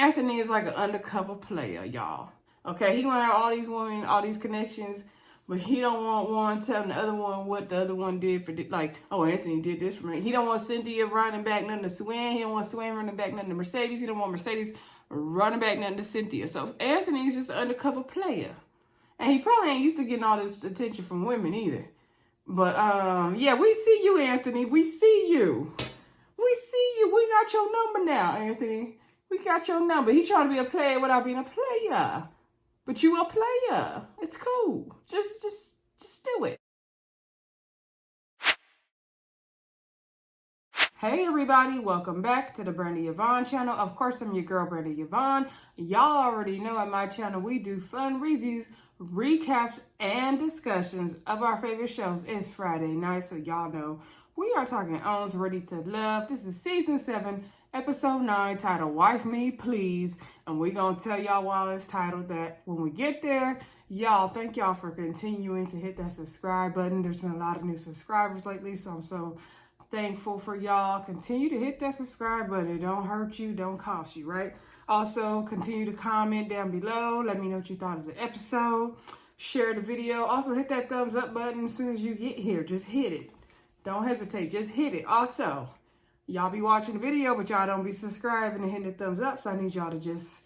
Anthony is like an undercover player, y'all. Okay, he want to have all these women, all these connections, but he don't want one telling the other one what the other one did for, like, oh, Anthony did this for me. He don't want Cynthia running back nothing to SuAnn. He don't want SuAnn running back nothing to Mercedes. He don't want Mercedes running back nothing to Cynthia. So Anthony's just an undercover player. And he probably ain't used to getting all this attention from women either. But, yeah, we see you, Anthony. We see you. We see you. We got your number now, Anthony. We got your number. He trying to be a player without being a player. But you a player. It's cool. Just do it. Hey everybody, welcome back to the Brandy Yvonne channel. Of course, I'm your girl, Brandy Yvonne. Y'all already know at my channel, we do fun reviews, recaps, and discussions of our favorite shows. It's Friday night, so y'all know we are talking Owns Ready to Love. This is season 7, episode 9, titled Wife Me Please. And we're going to tell y'all why it's titled that when we get there. Y'all, thank y'all for continuing to hit that subscribe button. There's been a lot of new subscribers lately, so I'm so thankful for y'all. Continue to hit that subscribe button. It don't hurt you, don't cost you, right? Also, continue to comment down below. Let me know what you thought of the episode. Share the video. Also, hit that thumbs up button as soon as you get here. Just hit it. Don't hesitate. Just hit it. Also, y'all be watching the video, but y'all don't be subscribing and hitting the thumbs up. So I need y'all to just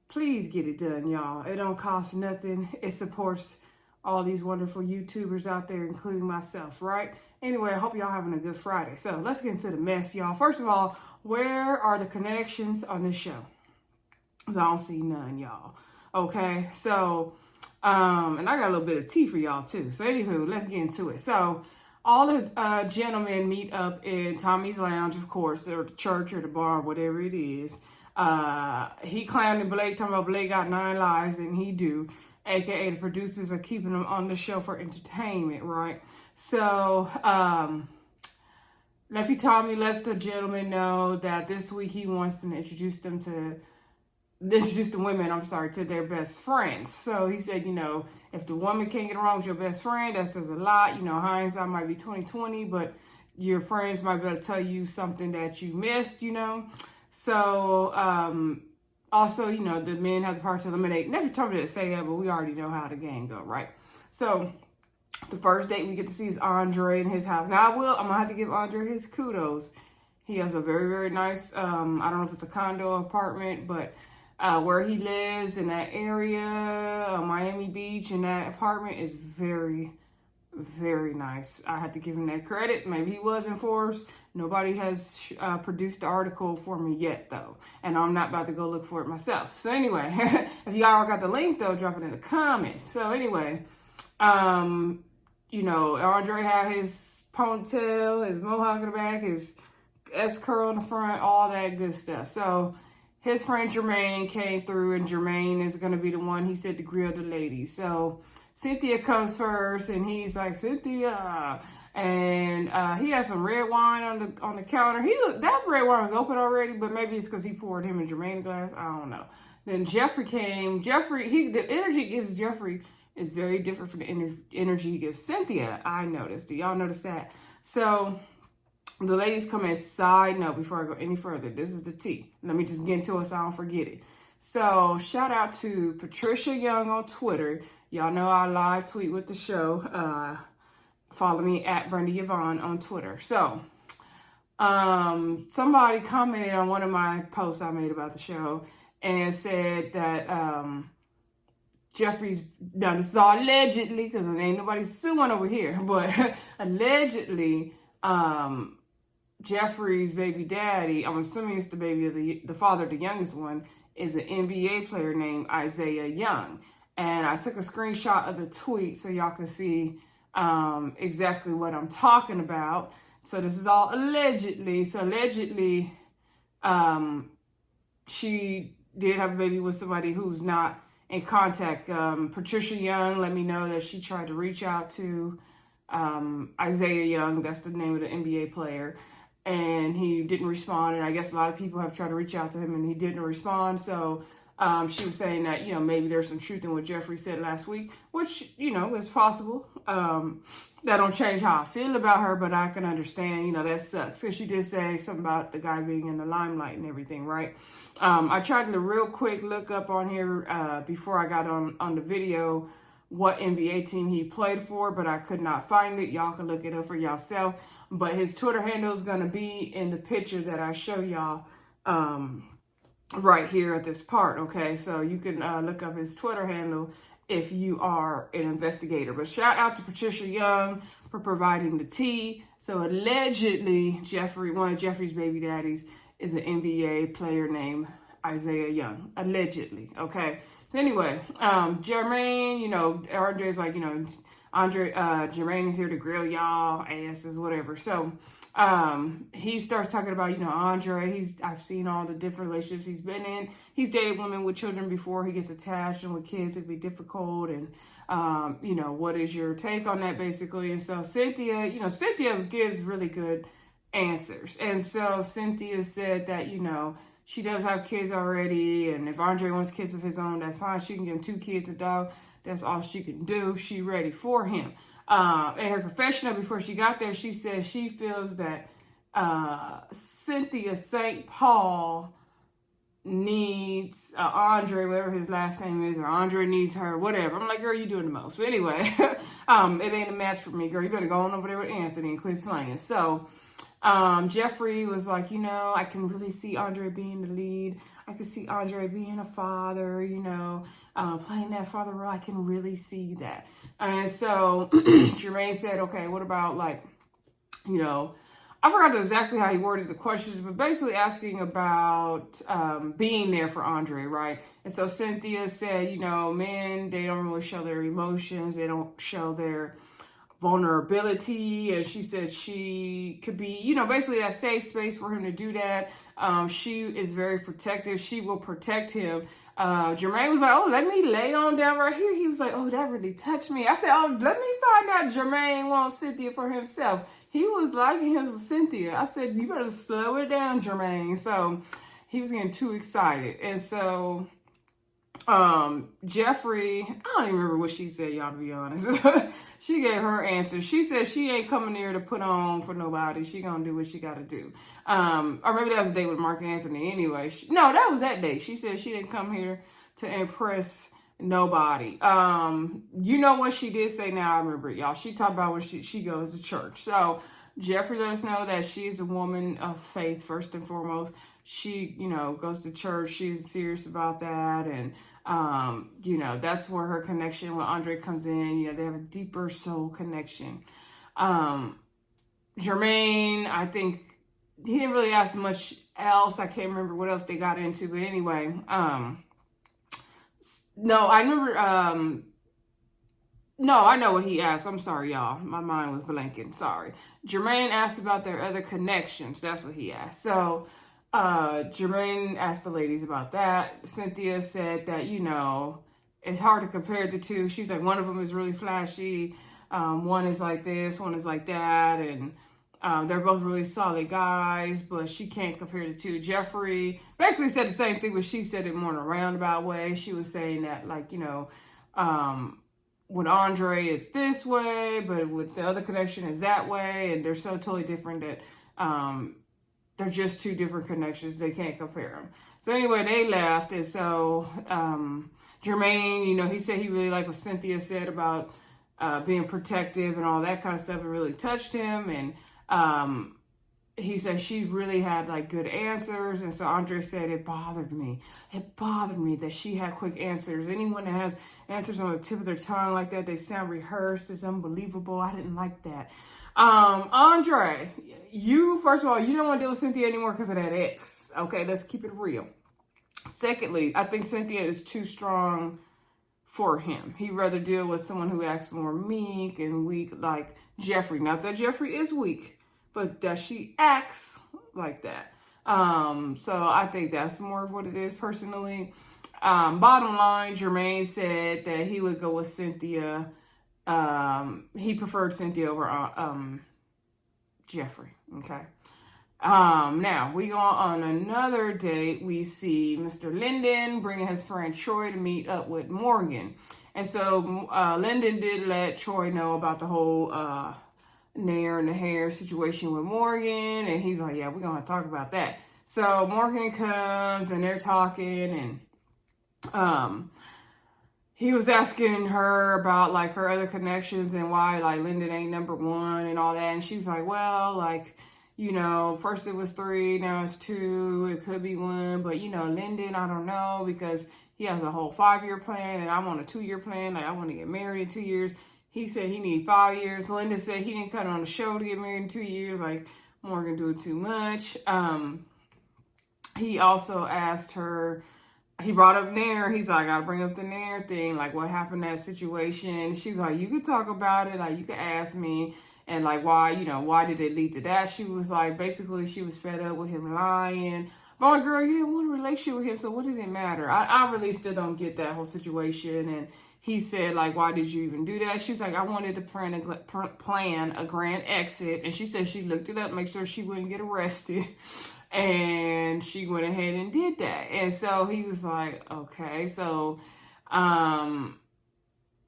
please get it done, y'all. It don't cost nothing. It supports all these wonderful YouTubers out there, including myself, right? Anyway, I hope y'all having a good Friday. So let's get into the mess, y'all. First of all, where are the connections on this show? Because I don't see none, y'all. Okay, so, and I got a little bit of tea for y'all too. So anywho, let's get into it. So all the gentlemen meet up in Tommy's lounge, of course, or the church or the bar, whatever it is. He clowning Blake, talking about Blake got 9 lives, and he do. AKA the producers are keeping them on the show for entertainment, right? So, Nephew Tommy lets the gentleman know that this week he wants them to introduce the women, to their best friends. So he said, you know, if the woman can't get along with your best friend, that says a lot. You know, hindsight might be 20/20, but your friends might be able to tell you something that you missed, you know. So, also, you know, the men have the power to eliminate. Nephew Tommy didn't say that, but we already know how the game go, right? So the first date we get to see is Andre in his house. Now, I'm going to have to give Andre his kudos. He has a very, very nice, I don't know if it's a condo apartment, but where he lives in that area, Miami Beach, and that apartment is very, very nice. I have to give him that credit. Maybe he wasn't forced. Nobody has produced the article for me yet, though. And I'm not about to go look for it myself. So anyway, if y'all got the link, though, drop it in the comments. So anyway, you know, Andre had his ponytail, his mohawk in the back, his S-curl in the front, all that good stuff. So his friend Jermaine came through, and Jermaine is going to be the one, he said, to grill the ladies. So Cynthia comes first, and he's like, Cynthia, and he has some red wine on the counter. That red wine was open already, but maybe it's because he poured him and Jermaine a glass. I don't know. Then Jeffrey came. the energy he gives Jeffrey is very different from the energy he gives Cynthia. I noticed. Do y'all notice that? So the ladies come in. Side note, before I go any further, this is the tea. Let me just get into it so I don't forget it. So shout out to Patricia Young on Twitter. Y'all know I live tweet with the show. Follow me at Brandy Yvonne on Twitter. So somebody commented on one of my posts I made about the show and said that Jeffrey's, now this is all allegedly, because there ain't nobody suing over here, but allegedly Jeffrey's baby daddy, I'm assuming it's the baby of the father, the youngest one, is an NBA player named Isaiah Young. And I took a screenshot of the tweet so y'all can see exactly what I'm talking about. So this is all allegedly. So allegedly, she did have a baby with somebody who's not in contact. Patricia Young let me know that she tried to reach out to Isaiah Young, that's the name of the NBA player, and he didn't respond. And I guess a lot of people have tried to reach out to him and he didn't respond. So She was saying that, you know, maybe there's some truth in what Jeffrey said last week, which, you know, is possible. That don't change how I feel about her, but I can understand, you know, that sucks. Because she did say something about the guy being in the limelight and everything, right? I tried to real quick look up on here before I got on the video what NBA team he played for, but I could not find it. Y'all can look it up for yourself. But his Twitter handle is going to be in the picture that I show y'all right here at this part, okay? So you can look up his Twitter handle if you are an investigator. But shout out to Patricia Young for providing the tea. So allegedly, one of Jeffrey's baby daddies is an NBA player named Isaiah Young. Allegedly, okay? So anyway, Jermaine, you know, Andre's like, you know, Jermaine is here to grill y'all asses, whatever. So he starts talking about, you know, Andre. I've seen all the different relationships he's been in. He's dated women with children before. He gets attached, and with kids it'd be difficult. And you know, what is your take on that, basically? And so Cynthia, you know, Cynthia gives really good answers. And so Cynthia said that, you know, she does have kids already, and if Andre wants kids of his own, that's fine. She can give him 2 kids, a dog. That's all she can do. She ready for him. In her confessional before she got there, she says she feels that Cynthia St. Paul needs Andre, whatever his last name is, or Andre needs her, whatever. I'm like, girl, you doing the most. But anyway, it ain't a match for me, girl. You better go on over there with Anthony and quit playing. So Jeffrey was like, you know, I can really see Andre being the lead. I can see Andre being a father, you know, playing that father role. I can really see that. And so Jermaine said, okay, what about, like, you know, I forgot exactly how he worded the questions, but basically asking about being there for Andre, right? And so Cynthia said, you know, men, they don't really show their emotions. They don't show their vulnerability. And she said she could be, you know, basically that safe space for him to do that. She is very protective. She will protect him. Jermaine was like, oh, let me lay on down right here. He was like, oh, that really touched me. I said, oh, let me find out Jermaine wants Cynthia for himself. He was liking his Cynthia. I said, you better slow it down, Jermaine. So he was getting too excited. And so Jeffrey, I don't even remember what she said, y'all, to be honest. She gave her answer. She said she ain't coming here to put on for nobody. She gonna do what she gotta do. Or maybe that was a day with Mark Anthony anyway. No, that was that day. She said she didn't come here to impress nobody. You know what she did say now, I remember it, y'all. She talked about when she goes to church. So Jeffrey let us know that she's a woman of faith, first and foremost. She, you know, goes to church. She's serious about that. And, you know, that's where her connection with Andre comes in. You know, they have a deeper soul connection. Jermaine, I think he didn't really ask much else. I can't remember what else they got into. But anyway, no, I remember, no, I know what he asked. I'm sorry, y'all. My mind was blanking. Sorry. Jermaine asked about their other connections. That's what he asked. So, Jermaine asked the ladies about that. Cynthia said that, you know, it's hard to compare the two. She's like, one of them is really flashy. One is like this, one is like that. And they're both really solid guys, but she can't compare the two. Jeffrey basically said the same thing, but she said it more in a roundabout way. She was saying that, like, you know, with Andre, it's this way, but with the other connection, it's that way. And they're so totally different that they're just two different connections. They can't compare them. So anyway, they left. And so Jermaine, you know, he said he really liked what Cynthia said about being protective and all that kind of stuff. It really touched him. And he said she really had, like, good answers. And so Andre said, it bothered me. It bothered me that she had quick answers. Anyone that has answers on the tip of their tongue like that, they sound rehearsed. It's unbelievable. I didn't like that. Andre, you, first of all, you don't want to deal with Cynthia anymore because of that ex. Okay, let's keep it real. Secondly, I think Cynthia is too strong for him. He'd rather deal with someone who acts more meek and weak like Jeffrey. Not that Jeffrey is weak, but that she acts like that. So I think that's more of what it is personally. Bottom line, Jermaine said that he would go with Cynthia. He preferred Cynthia over Jeffrey. Okay. Now we go on another date. We see Mr. Linden bringing his friend Troy to meet up with Morgan. And so Linden did let Troy know about the whole nair and the hair situation with Morgan. And he's like, yeah, we're going to talk about that. So Morgan comes and they're talking, and he was asking her about like her other connections and why like Linden ain't number one and all that. And she's like, well, like, you know, first it was 3, now it's 2, it could be 1, but you know, Linden, I don't know, because he has a whole 5-year plan and I'm on a 2-year plan. Like, I want to get married in 2 years. He said he need 5 years. Linden said he didn't cut on the show to get married in 2 years. Like, Morgan do it too much. He also asked her, he brought up nair. He's like, I gotta bring up the nair thing. Like, what happened in that situation? She's like, you could talk about it. Like, you could ask me. And like, why, you know, why did it lead to that? She was like, basically, she was fed up with him lying. Boy, girl, you didn't want a relationship with him, so what did it matter? I really still don't get that whole situation. And he said, like, why did you even do that? She was like, I wanted to plan a grand exit. And she said she looked it up, make sure she wouldn't get arrested. And she went ahead and did that. And so he was like, okay. So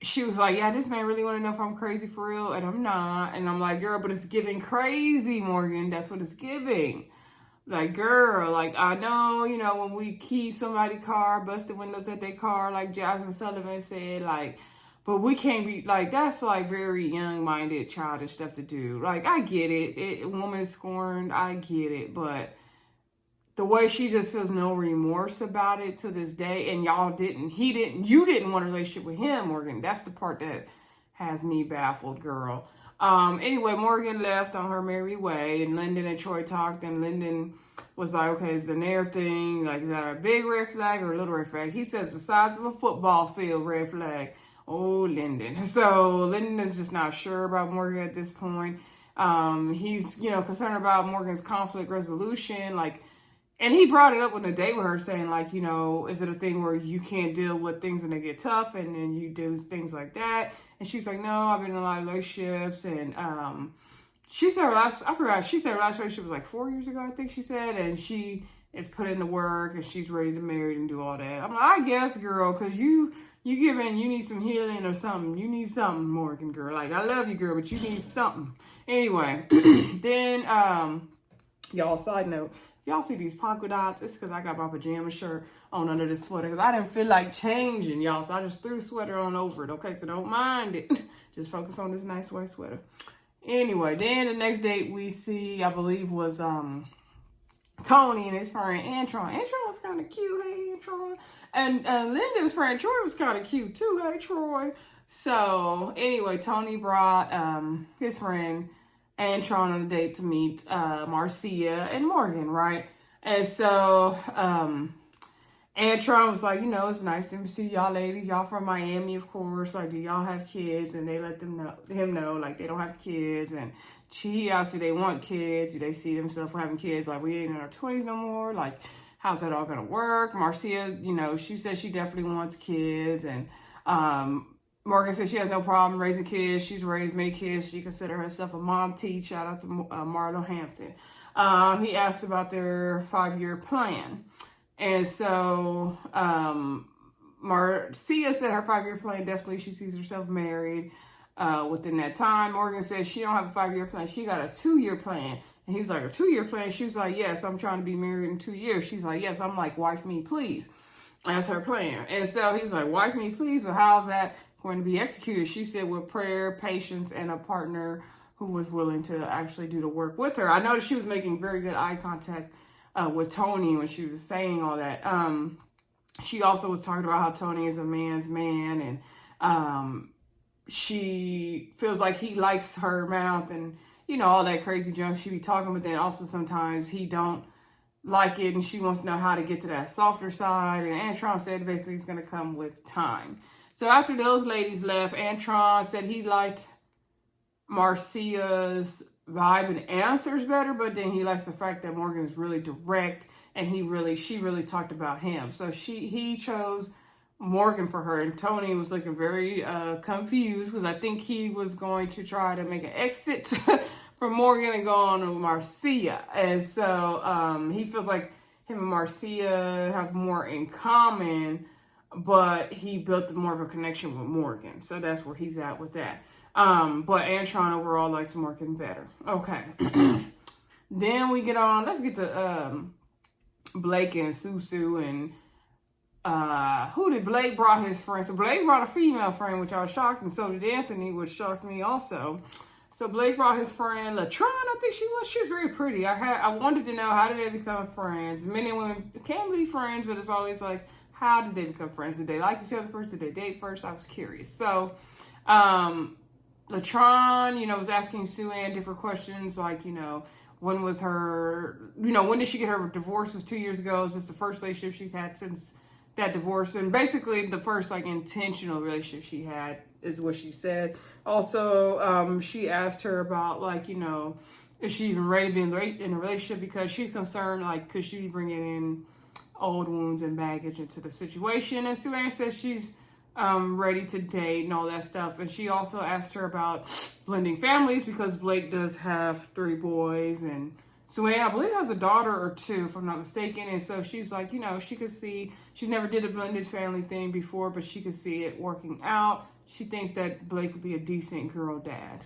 she was like, yeah, this man really want to know if I'm crazy for real. And I'm not. And I'm like, girl, but it's giving crazy, Morgan. That's what it's giving. Like, girl, like, I know, you know, when we key somebody's car, bust the windows at their car, like Jasmine Sullivan said, like, but we can't be, like, that's, like, very young-minded, childish stuff to do. Like, I get it. Woman scorned, I get it. But the way she just feels no remorse about it to this day, and you didn't want a relationship with him, Morgan. That's the part that has me baffled, girl. Anyway, Morgan left on her merry way, and Linden and Troy talked, and Linden was like, okay, is the nair thing, like, is that a big red flag or a little red flag? He says the size of a football field red flag. Oh, Linden. So Linden is just not sure about Morgan at this point. He's, you know, concerned about Morgan's conflict resolution, like, and he brought it up on a date with her saying, like, you know, is it a thing where you can't deal with things when they get tough and then you do things like that? And she's like, no, I've been in a lot of relationships. And she said her last relationship was like 4 years ago, I think she said. And she is put into work and she's ready to marry and do all that. I'm like, I guess, girl, because you need some healing or something. You need something, Morgan, girl. Like, I love you, girl, but you need something. Anyway, then, y'all, side note. Y'all see these polka dots? It's because I got my pajama shirt on under this sweater because I didn't feel like changing, y'all. So I just threw the sweater on over it, okay? So don't mind it. Just focus on this nice white sweater. Anyway, then the next date we see, I believe, was Tony and his friend Antron. Antron was kind of cute. Hey, Antron. And Linda's friend Troy was kind of cute, too. Hey, Troy. So, anyway, Tony brought his friend Antron on a date to meet Marcia and Morgan, right? And so Antron was like, you know, it's nice to see y'all ladies. Y'all from Miami, of course. Like, do y'all have kids? And they let him know, like, they don't have kids. And he asked, do they want kids? Do they see themselves having kids? Like, we ain't in our 20s no more. Like, how's that all going to work? Marcia, you know, she said she definitely wants kids. And Morgan said she has no problem raising kids. She's raised many kids. She considers herself a mom teach. Shout out to Marlo Hampton. He asked about their 5-year plan. And so Marcia said her 5-year plan, definitely she sees herself married within that time. Morgan said she don't have a 5-year plan. She got a 2-year plan. And he was like, a 2-year plan? She was like, yes, I'm trying to be married in 2 years. She's like, yes. I'm like, wife me, please. That's her plan. And so he was like, wife me, please. Well, how's that going to be executed? She said with prayer, patience, and a partner who was willing to actually do the work with her. I noticed she was making very good eye contact with Tony when she was saying all that. She also was talking about how Tony is a man's man, and she feels like he likes her mouth and, you know, all that crazy junk she be talking, but then also sometimes he don't like it and she wants to know how to get to that softer side. And Antron said basically it's going to come with time. So after those ladies left, Antron said he liked Marcia's vibe and answers better, but then he likes the fact that Morgan is really direct and she really talked about him. So he chose Morgan for her, and Tony was looking very confused because I think he was going to try to make an exit for Morgan to go on with Marcia. And so he feels like him and Marcia have more in common, but he built more of a connection with Morgan. So that's where he's at with that. But Antron overall likes Morgan better. Okay. Then we get on, let's get to Blake and SuAnn, and who did Blake brought his friend? So Blake brought a female friend, which I was shocked, and so did Anthony, which shocked me also. So Blake brought his friend Latron, I think she was. She was very pretty. I wanted to know, how did they become friends? Men and women can be friends, but it's always like, how did they become friends? Did they like each other first? Did they date first? I was curious. So Latron, was asking SuAnn different questions, like, when was her, when did she get her divorce? It was 2 years ago. Is this the first relationship she's had since that divorce? And basically the first, intentional relationship she had is what she said. Also, she asked her about, is she even ready to be in a relationship? Because she's concerned, could she be bringing in old wounds and baggage into the situation? And SuAnn says she's ready to date and all that stuff. And she also asked her about blending families, because Blake does have 3 boys, and SuAnn, I believe, has a daughter or 2, if I'm not mistaken. And so she's like, she could see, she's never did a blended family thing before, but she could see it working out. She thinks that Blake would be a decent girl dad.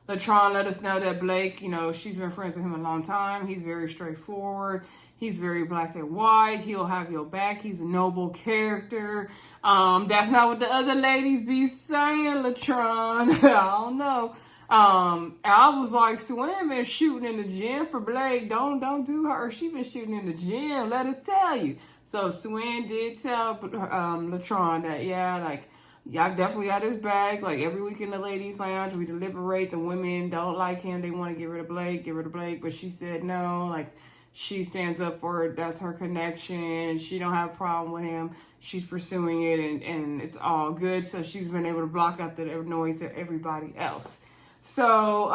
Latron let us know that Blake, she's been friends with him a long time. He's very straightforward. He's very black and white. He'll have your back. He's a noble character. That's not what the other ladies be saying, Latron. I don't know. I was like, SuAnn been shooting in the gym for Blake. Don't do her. She been shooting in the gym. Let her tell you. So SuAnn did tell Latron that, y'all definitely got his back. Every week in the ladies' lounge, we deliberate. The women don't like him. They want to get rid of Blake. But she said no. She stands up for it. That's her connection. She don't have a problem with him. She's pursuing it, and it's all good. So she's been able to block out the noise of everybody else. So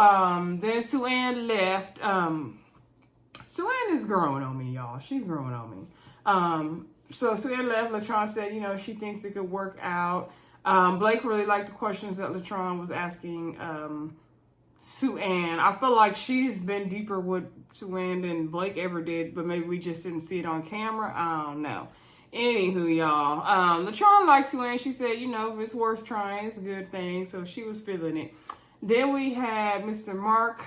then SuAnn left. SuAnn is growing on me, y'all. She's growing on me. So SuAnn left. Latron said, she thinks it could work out. Blake really liked the questions that Latron was asking SuAnn. I feel like she's been deeper with SuAnn than Blake ever did, but maybe we just didn't see it on camera. I don't know. Anywho, y'all, Latron likes SuAnn. She said, if it's worth trying, it's a good thing. So she was feeling it. Then we had Mr. Mark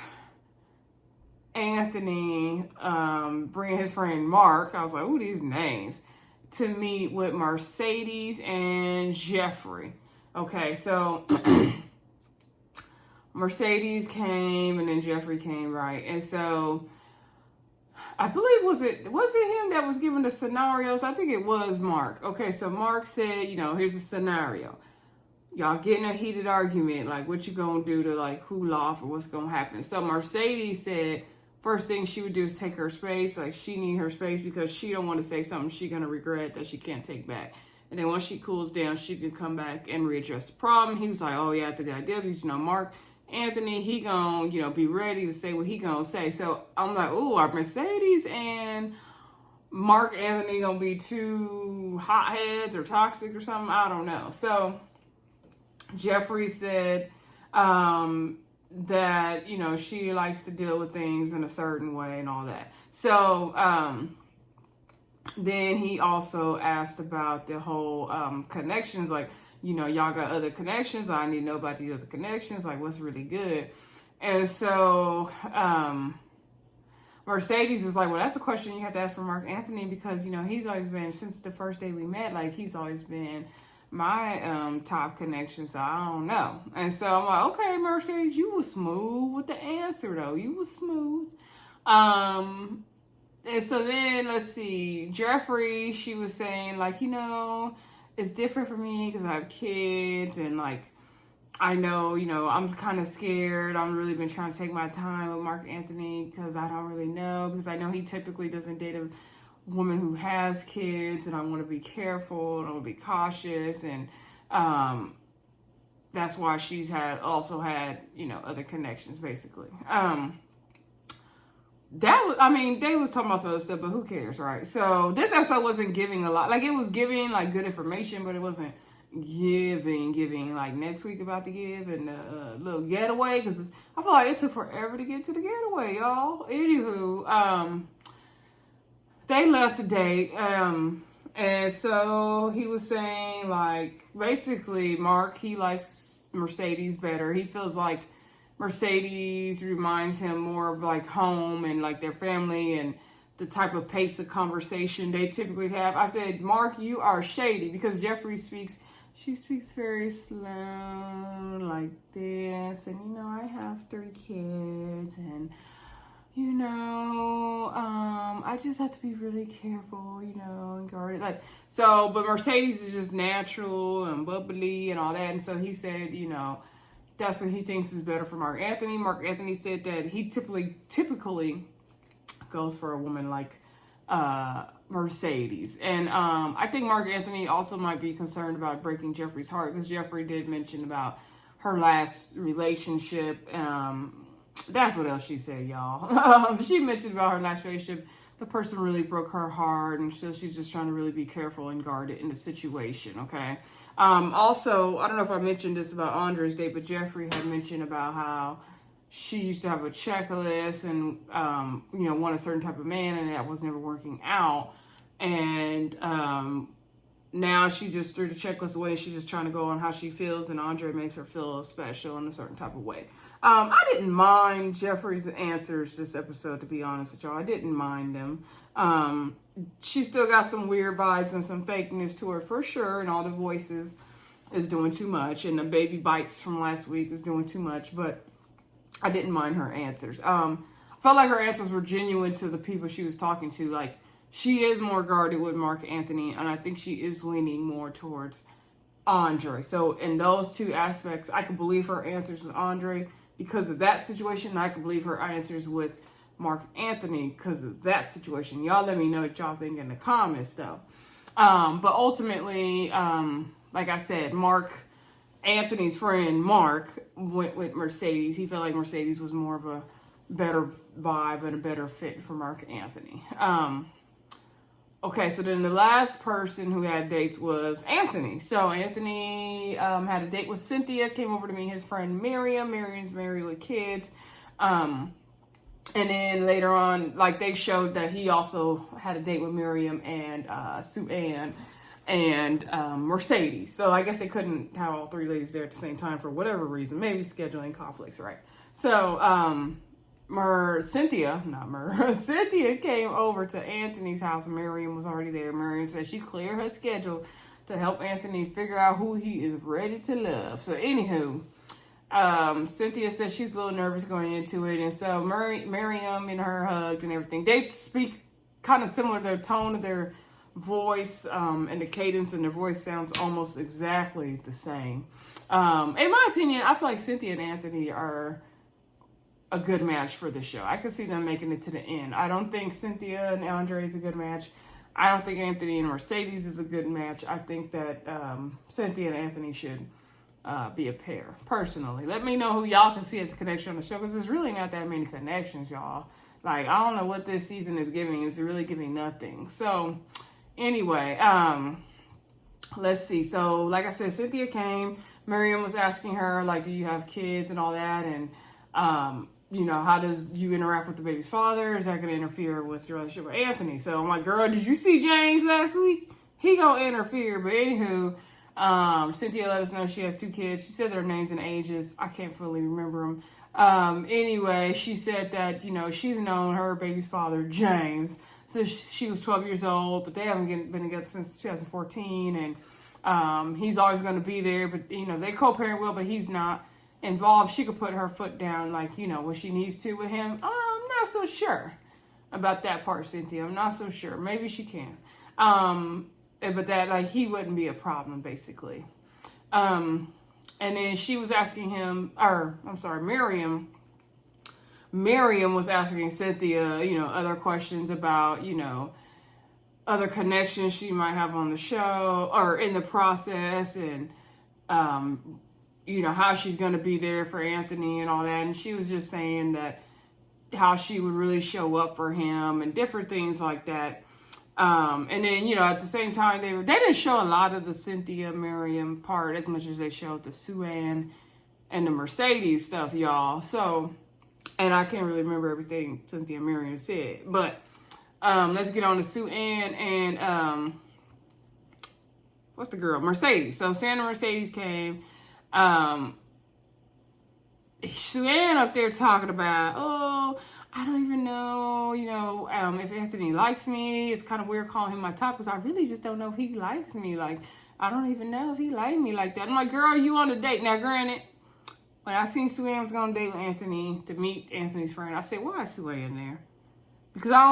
Anthony bringing his friend Mark. I was like, ooh, these names. To meet with Mercedes and Jeffrey. Okay, so Mercedes came and then Jeffrey came, right? And so I believe, was it him that was giving the scenarios? I think it was Mark. Okay, so Mark said, here's a scenario. Y'all getting a heated argument, what you gonna do to cool off, or what's gonna happen? So Mercedes said first thing she would do is take her space. She need her space because she don't want to say something she gonna regret that she can't take back. And then once she cools down, she can come back and readdress the problem. He was like, oh yeah, that's a good idea, because Mark Anthony, he gonna be ready to say what he gonna say. So I'm like, ooh, are Mercedes and Mark Anthony gonna be two hotheads or toxic or something? I don't know. So Jeffrey said that, she likes to deal with things in a certain way and all that. So then he also asked about the whole connections, y'all got other connections. I need to know about these other connections, what's really good. And so Mercedes is like, well, that's a question you have to ask for Mark Anthony, because, he's always been, since the first day we met, he's always been my top connection, so I don't know. And so I'm like, okay, Mercedes, you was smooth with the answer, though. You was smooth. And so then, let's see, Jeffrey, she was saying, it's different for me because I have kids, and, I know, I'm kind of scared. I've really been trying to take my time with Mark Anthony because I don't really know, because I know he typically doesn't date a woman who has kids, and I want to be careful and I want to be cautious, and that's why she's also had other connections, basically. That was, they was talking about some other stuff, but who cares, right? So this episode wasn't giving a lot. It was giving good information, but it wasn't giving, like next week about to give, and a little getaway, because I feel like it took forever to get to the getaway, y'all. Anywho, they left the date, and so he was saying, like, basically, Mark, he likes Mercedes better. He feels like Mercedes reminds him more of like home and like their family and the type of pace of conversation they typically have. I said, Mark, you are shady, because Jeffrey she speaks very slow like this. And, you know, I have 3 kids, and, you know, I just have to be really careful, you know, and guard it. Like, so, but Mercedes is just natural and bubbly and all that. And so he said, you know, that's what he thinks is better for Mark Anthony. Mark Anthony said that he typically goes for a woman like Mercedes. And I think Mark Anthony also might be concerned about breaking Jeffrey's heart, because Jeffrey did mention about her last relationship. That's what else she said, y'all. She mentioned about her last relationship. The person really broke her heart, and so she's just trying to really be careful and guarded in the situation, okay? Also, I don't know if I mentioned this about Andre's date, but Jeffrey had mentioned about how she used to have a checklist and, you know, want a certain type of man, and that was never working out. And now she just threw the checklist away. She's just trying to go on how she feels, and Andre makes her feel special in a certain type of way. I didn't mind Jeffrey's answers this episode, to be honest with y'all. I didn't mind them. She still got some weird vibes and some fakeness to her for sure, and all the voices is doing too much, and the baby bites from last week is doing too much, but I didn't mind her answers. I felt like her answers were genuine to the people she was talking to. Like, she is more guarded with Mark Anthony, and I think she is leaning more towards Andre. So in those two aspects, I could believe her answers with Andre because of that situation, and I could believe her answers with Mark Anthony because of that situation. Y'all let me know what y'all think in the comments, though. But ultimately, like I said, Mark Anthony's friend Mark went with Mercedes. He felt like Mercedes was more of a better vibe and a better fit for Mark Anthony. Okay, so then the last person who had dates was Anthony. So Anthony had a date with Cynthia, came over to meet his friend Miriam. Miriam's married with kids. And then later on, like, they showed that he also had a date with Miriam and SuAnn and Mercedes. So I guess they couldn't have all 3 ladies there at the same time for whatever reason. Maybe scheduling conflicts, right? So Cynthia came over to Anthony's house. Miriam was already there. Miriam said she cleared her schedule to help Anthony figure out who he is ready to love. So anywho, Cynthia said she's a little nervous going into it. And so Miriam and her hugged and everything. They speak kind of similar. Their tone of their voice and the cadence in their voice sounds almost exactly the same. In my opinion, I feel like Cynthia and Anthony are a good match for the show. I could see them making it to the end. I don't think Cynthia and Andre is a good match. I don't think Anthony and Mercedes is a good match. I think that Cynthia and Anthony should be a pair, personally. Let me know who y'all can see as a connection on the show, because there's really not that many connections, y'all. Like, I don't know what this season is giving. It's really giving nothing. So, anyway, let's see. So, like I said, Cynthia came. Miriam was asking her, like, do you have kids and all that? And, you know, how does you interact with the baby's father? Is that going to interfere with your relationship with Anthony? So I'm like, girl, did you see James last week? He going to interfere. But anywho, Cynthia let us know she has 2 kids. She said their names and ages. I can't fully remember them. Anyway, she said that, you know, she's known her baby's father, James, since she was 12 years old, but they haven't been together since 2014. And he's always going to be there. But, you know, they co-parent well, but he's not involved. She could put her foot down, like, you know, when she needs to with him. I'm not so sure about that part, Cynthia. I'm not so sure. Maybe she can. But that, like, he wouldn't be a problem, basically. And then she was asking him, Miriam was asking Cynthia, you know, other questions about, you know, other connections she might have on the show or in the process, and, you know, how she's going to be there for Anthony and all that. And she was just saying that how she would really show up for him and different things like that. And then, you know, at the same time, they didn't show a lot of the Cynthia Miriam part as much as they showed the SuAnn and the Mercedes stuff, y'all. So, and I can't really remember everything Cynthia Miriam said, but let's get on to SuAnn and what's the girl? Mercedes. So SuAnn and Mercedes came. SuAnn up there talking about, oh, I don't even know, you know, if Anthony likes me. It's kind of weird calling him my top because I really just don't know if he likes me. Like, I don't even know if he likes me like that. I'm like, girl, you on a date. Now, granted, when I seen SuAnn was going to date with Anthony to meet Anthony's friend, I said, why is SuAnn there? Because I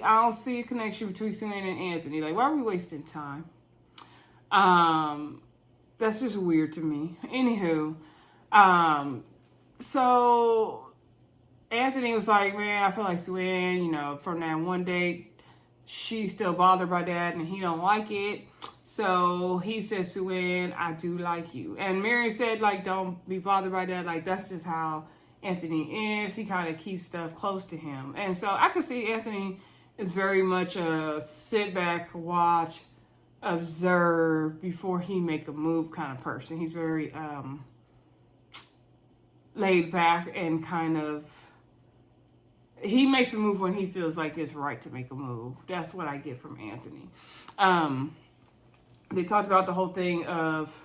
don't see a connection between SuAnn and Anthony. Like, why are we wasting time? That's just weird to me. Anywho, so Anthony was like, man, I feel like SuAnn, you know, from that one date, she's still bothered by that and he don't like it. So he said, SuAnn, I do like you. And Mary said, like, don't be bothered by that. Like, that's just how Anthony is. He kind of keeps stuff close to him. And so I could see Anthony is very much a sit back, watch, observe before he make a move kind of person. He's very laid back and kind of, he makes a move when he feels like it's right to make a move. That's what I get from Anthony. They talked about the whole thing of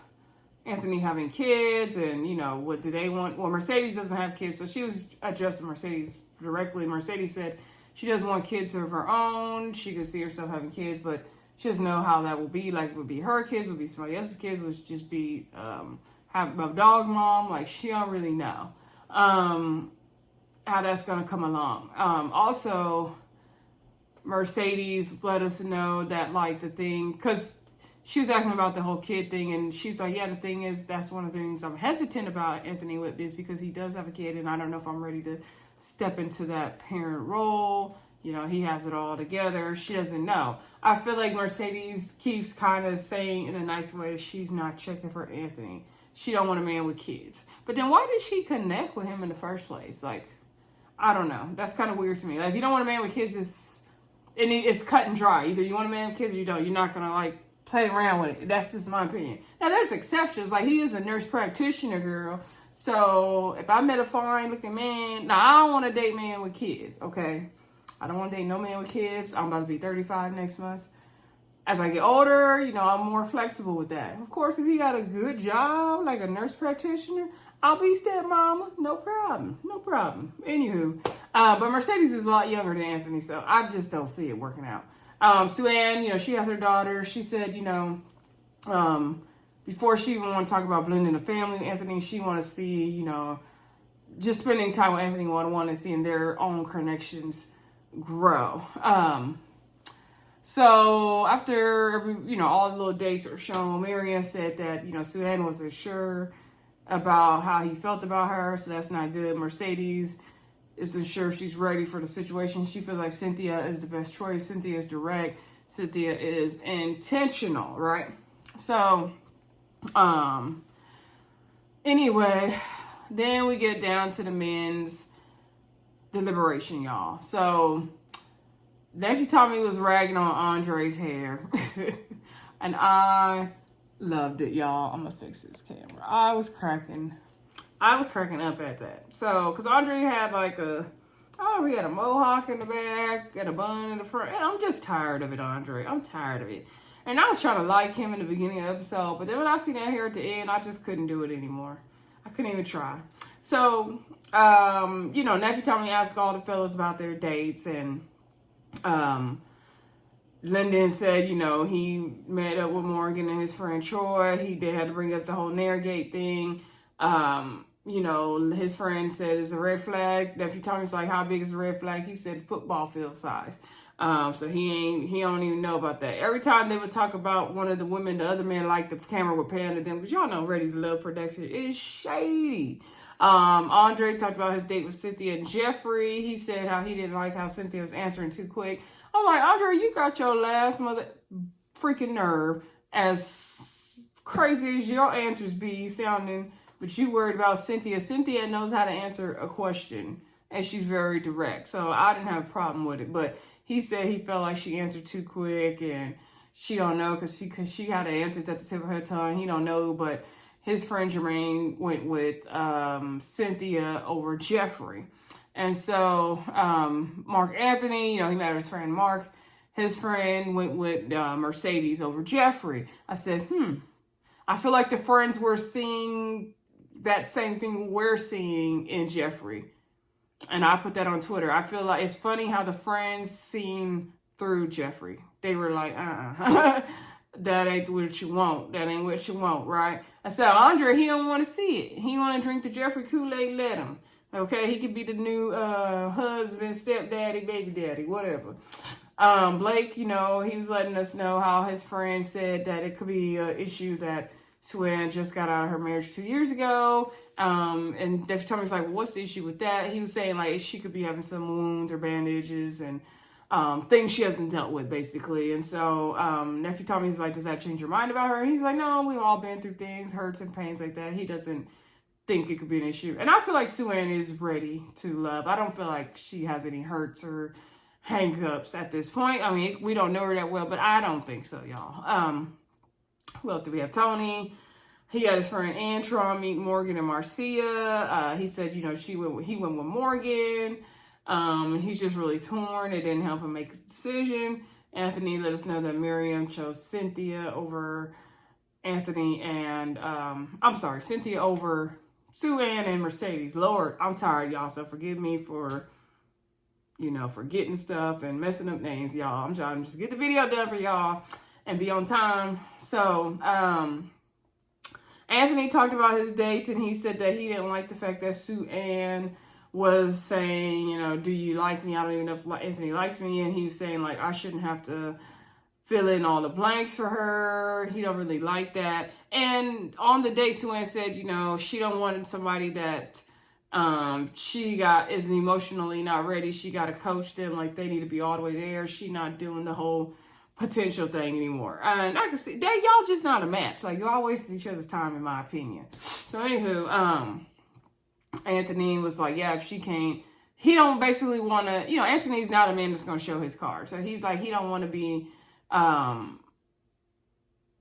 Anthony having kids and, you know, what do they want? Well, Mercedes doesn't have kids, so she was addressing Mercedes directly. Mercedes said she doesn't want kids of her own. She could see herself having kids, but she doesn't know how that will be. Like, it would be her kids, would be somebody else's kids, would just be have a dog mom. Like, she don't really know how that's going to come along. Also, Mercedes let us know that, like, the thing, because she was asking about the whole kid thing, and she's like, yeah, the thing is, that's one of the things I'm hesitant about Anthony with is because he does have a kid, and I don't know if I'm ready to step into that parent role. You know, he has it all together. She doesn't know. I feel like Mercedes keeps kind of saying in a nice way, she's not checking for Anthony. She don't want a man with kids. But then why did she connect with him in the first place? Like, I don't know. That's kind of weird to me. Like, if you don't want a man with kids, it's cut and dry. Either you want a man with kids or you don't. You're not going to, like, play around with it. That's just my opinion. Now, there's exceptions. Like, he is a nurse practitioner, girl. So, if I met a fine-looking man, now, I don't want to date man with kids, okay? I don't want to date no man with kids. I'm about to be 35 next month. As I get older, you know, I'm more flexible with that. Of course, if he got a good job, like a nurse practitioner, I'll be stepmama. No problem. No problem. Anywho, but Mercedes is a lot younger than Anthony, so I just don't see it working out. SuAnn, you know, she has her daughter. She said, you know, before she even want to talk about blending the family with Anthony, she want to see, you know, just spending time with Anthony one-on-one and seeing their own connections grow. So after all the little dates are shown, Maria said that, you know, SuAnn wasn't sure about how he felt about her, so that's not good. Mercedes isn't sure she's ready for the situation. She feels like Cynthia is the best choice. Cynthia is direct. Cynthia is intentional, right? So, anyway, then we get down to the men's deliberation, y'all. So, Nephew Tommy was ragging on Andre's hair. And I loved it, y'all. I'm gonna fix this camera. I was cracking up at that. So, because Andre had like he had a mohawk in the back and a bun in the front. And I'm just tired of it, Andre. I'm tired of it. And I was trying to like him in the beginning of the episode, but then when I see that hair at the end, I just couldn't do it anymore. I couldn't even try. So, Nephew Tommy asked all the fellas about their dates, and Linden said, you know, he met up with Morgan and his friend Troy. They had to bring up the whole Nair gate thing. His friend said it's a red flag. Nephew Tommy's like, how big is a red flag? He said football field size. So he don't even know about that. Every time they would talk about one of the women, the other man, like the camera would pan to them, because y'all know Ready to Love production is shady. Andre talked about his date with Cynthia and Jeffrey. He said how he didn't like how Cynthia was answering too quick. I'm like, Andre, you got your last mother freaking nerve. As crazy as your answers be sounding, but you worried about Cynthia. Cynthia knows how to answer a question, and she's very direct. So I didn't have a problem with it. But he said he felt like she answered too quick, and she don't know because she had the answers at the tip of her tongue. He don't know, but his friend Jermaine went with Cynthia over Jeffrey. And so Mark Anthony, he met his friend Mark. His friend went with Mercedes over Jeffrey. I said, I feel like the friends were seeing that same thing we're seeing in Jeffrey. And I put that on Twitter. I feel like it's funny how the friends seen through Jeffrey. They were like, that ain't what you want. That ain't what you want, right? I said, Andre, he don't want to see it. He want to drink the Jeffrey Kool-Aid, let him. Okay, he could be the new husband, stepdaddy, baby daddy, whatever. Blake, he was letting us know how his friend said that it could be an issue that SuAnn just got out of her marriage 2 years ago. And Nephew Tommy's like, well, what's the issue with that? He was saying like she could be having some wounds or bandages and things she hasn't dealt with, basically. And so Nephew Tommy's like, does that change your mind about her? And he's like, no, we've all been through things, hurts and pains like that. He doesn't think it could be an issue. And I feel like SuAnn is ready to love. I don't feel like she has any hurts or hang-ups at this point. I mean, we don't know her that well, but I don't think so, y'all. Who else do we have? Tony. He had his friend Antron meet Morgan and Marcia. He said, he went with Morgan. He's just really torn. It didn't help him make his decision. Anthony let us know that Miriam chose Cynthia over Anthony and, Cynthia over SuAnn and Mercedes. Lord, I'm tired, y'all, so forgive me for forgetting stuff and messing up names, y'all. I'm trying to just get the video done for y'all and be on time. So, Anthony talked about his dates, and he said that he didn't like the fact that SuAnn was saying, do you like me? I don't even know if Anthony likes me. And he was saying, like, I shouldn't have to fill in all the blanks for her. He don't really like that. And on the date, SuAnn said, she don't want somebody that she isn't emotionally not ready. She got to coach them like they need to be all the way there. She not doing the whole potential thing anymore. And I can see that y'all just not a match. Like, y'all wasting each other's time, in my opinion. So anywho, Anthony was like, yeah, if she can't, he don't basically want to, Anthony's not a man that's going to show his card. So he's like, he don't want to be, I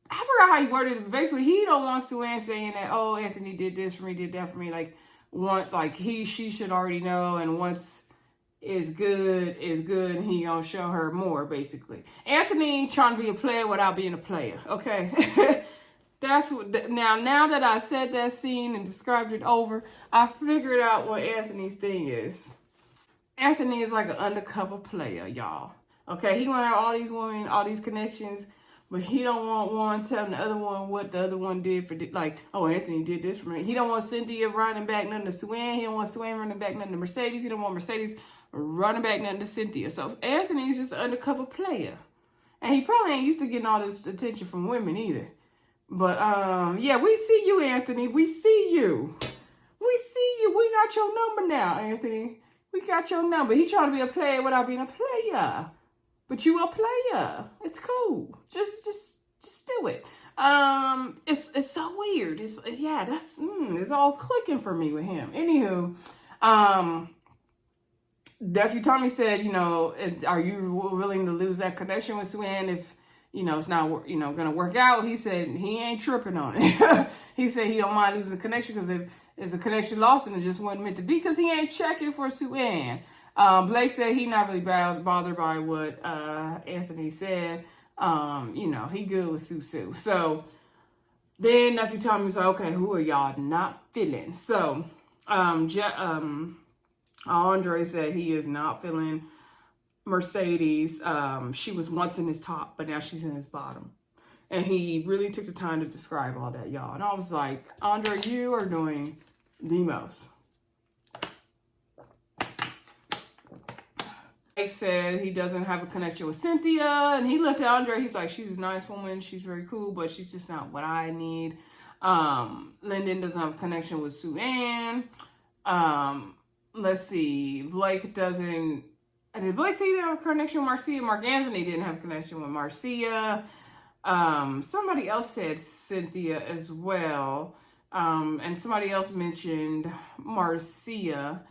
forgot how he worded it, but basically he don't want SuAnn saying that, oh, Anthony did this for me, did that for me. Like, once, like, she should already know, and once is good, and he gonna show her more, basically. Anthony trying to be a player without being a player, okay? That's what, now that I said that scene and described it over, I figured out what Anthony's thing is. Anthony is like an undercover player, y'all. Okay, he want to have all these women, all these connections, but he don't want one telling the other one what the other one did for, like, oh, Anthony did this for me. He don't want Cynthia running back nothing to SuAnn. He don't want SuAnn running back nothing to Mercedes. He don't want Mercedes running back nothing to Cynthia. So Anthony's just an undercover player. And he probably ain't used to getting all this attention from women either. But, yeah, we see you, Anthony. We see you. We see you. We got your number now, Anthony. We got your number. He trying to be a player without being a player. But you a player. It's cool. Just do it. It's so weird. It's all clicking for me with him. Anywho, Nephew Tommy said, are you willing to lose that connection with SuAnn if, it's not, going to work out? He said he ain't tripping on it. He said he don't mind losing the connection because if it's a connection lost and it just wasn't meant to be, because he ain't checking for SuAnn. Blake said he not really bothered by what Anthony said. He good with Sue. So then Nephew Tommy was like, okay, who are y'all not feeling? So Andre said he is not feeling Mercedes. She was once in his top, but now she's in his bottom. And he really took the time to describe all that, y'all. And I was like, Andre, you are doing the most. Blake said he doesn't have a connection with Cynthia. And he looked at Andre. He's like, she's a nice woman. She's very cool, but she's just not what I need. Linden doesn't have a connection with SuAnn. Let's see. Blake doesn't... Did Blake say he didn't have a connection with Marcia? Mark Anthony didn't have a connection with Marcia. Somebody else said Cynthia as well. And somebody else mentioned Marcia.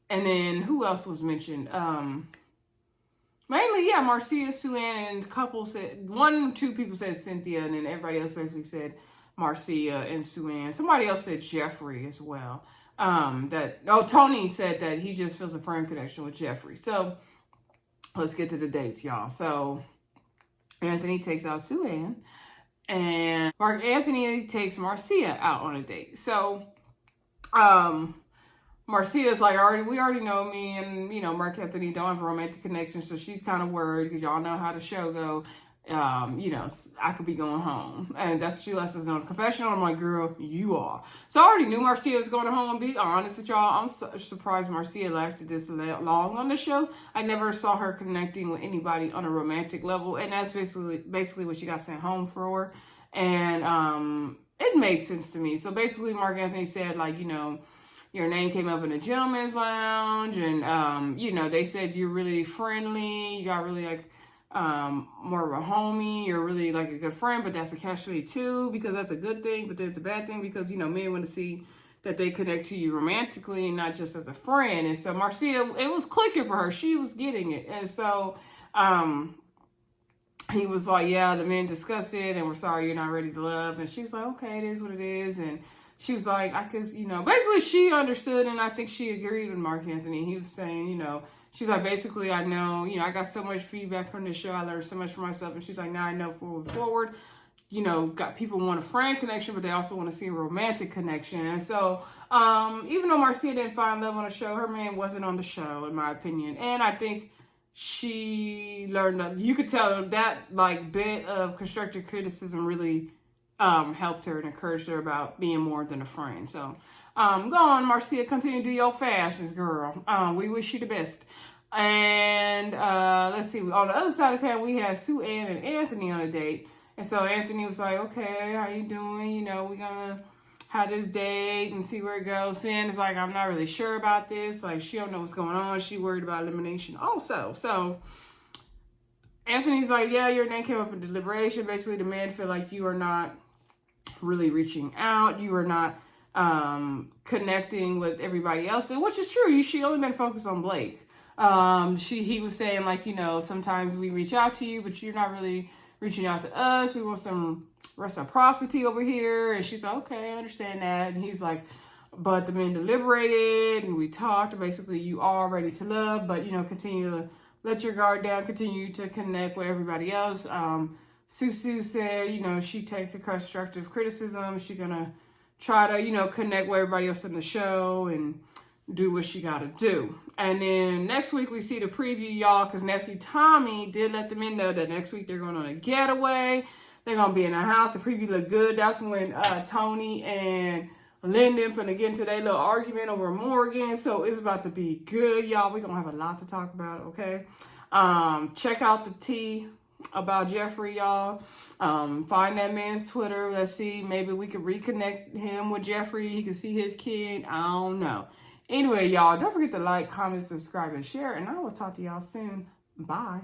And then who else was mentioned? Mainly, yeah, Marcia, SuAnn, and a couple said, 1 or 2 people said Cynthia, and then everybody else basically said Marcia and SuAnn. Somebody else said Jeffrey as well. Tony said that he just feels a friend connection with Jeffrey. So let's get to the dates, y'all. So Anthony takes out SuAnn, and Mark Anthony takes Marcia out on a date. So, Marcia's like, we already know me and, Mark Anthony don't have a romantic connection, so she's kind of worried because y'all know how the show go. I could be going home. And that's what she lets us know in the confessional. I'm like, girl, you are. So I already knew Marcia was going home, and be honest with y'all, I'm surprised Marcia lasted this long on the show. I never saw her connecting with anybody on a romantic level, and that's basically what she got sent home for. And it made sense to me. So basically Mark Anthony said, like, your name came up in a gentleman's lounge, and, they said you're really friendly. You got really, like, more of a homie. You're really, like, a good friend, but that's a catch-22 too, because that's a good thing, but that's a bad thing because, men want to see that they connect to you romantically and not just as a friend. And so Marcia, it was clicking for her. She was getting it. And so, he was like, yeah, the men discussed it, and we're sorry you're not ready to love. And she's like, okay, it is what it is. And she was like, basically she understood, and I think she agreed with Mark Anthony. He was saying, she's like, basically, I know, I got so much feedback from this show. I learned so much for myself. And she's like, now I know forward, got people want a friend connection, but they also want to see a romantic connection. And so, even though Marcia didn't find love on the show, her man wasn't on the show, in my opinion. And I think she learned, you could tell that, like, bit of constructive criticism really helped her and encouraged her about being more than a friend. So, go on, Marcia, continue to do your fashions, girl. We wish you the best. And let's see, on the other side of town, we had SuAnn and Anthony on a date. And so Anthony was like, okay, how you doing? We're gonna have this date and see where it goes. SuAnn is like, I'm not really sure about this. Like, she don't know what's going on. She worried about elimination also. So Anthony's like, yeah, your name came up in deliberation. Basically, the men feel like you are not really reaching out. You are not connecting with everybody else, which is true. She only been focused on Blake. He was saying, like, sometimes we reach out to you, but you're not really reaching out to us. We want some reciprocity over here. And she's like, okay, I understand that. And he's like, but the men deliberated and we talked. And basically, you are ready to love, but, continue to let your guard down, continue to connect with everybody else. Susu said, she takes a constructive criticism. She's going to try to, connect with everybody else in the show and do what she got to do. And then next week we see the preview, y'all, because Nephew Tommy did let the men know that next week they're going on a getaway. They're going to be in a house. The preview look good. That's when Tony and Linden finna get into their little argument over Morgan. So it's about to be good, y'all. We're going to have a lot to talk about, okay? Check out the tea about Jeffrey, y'all. Find that man's Twitter. Let's see. Maybe we could reconnect him with Jeffrey. He can see his kid. I don't know. Anyway, y'all, don't forget to like, comment, subscribe, and share. And I will talk to y'all soon. Bye.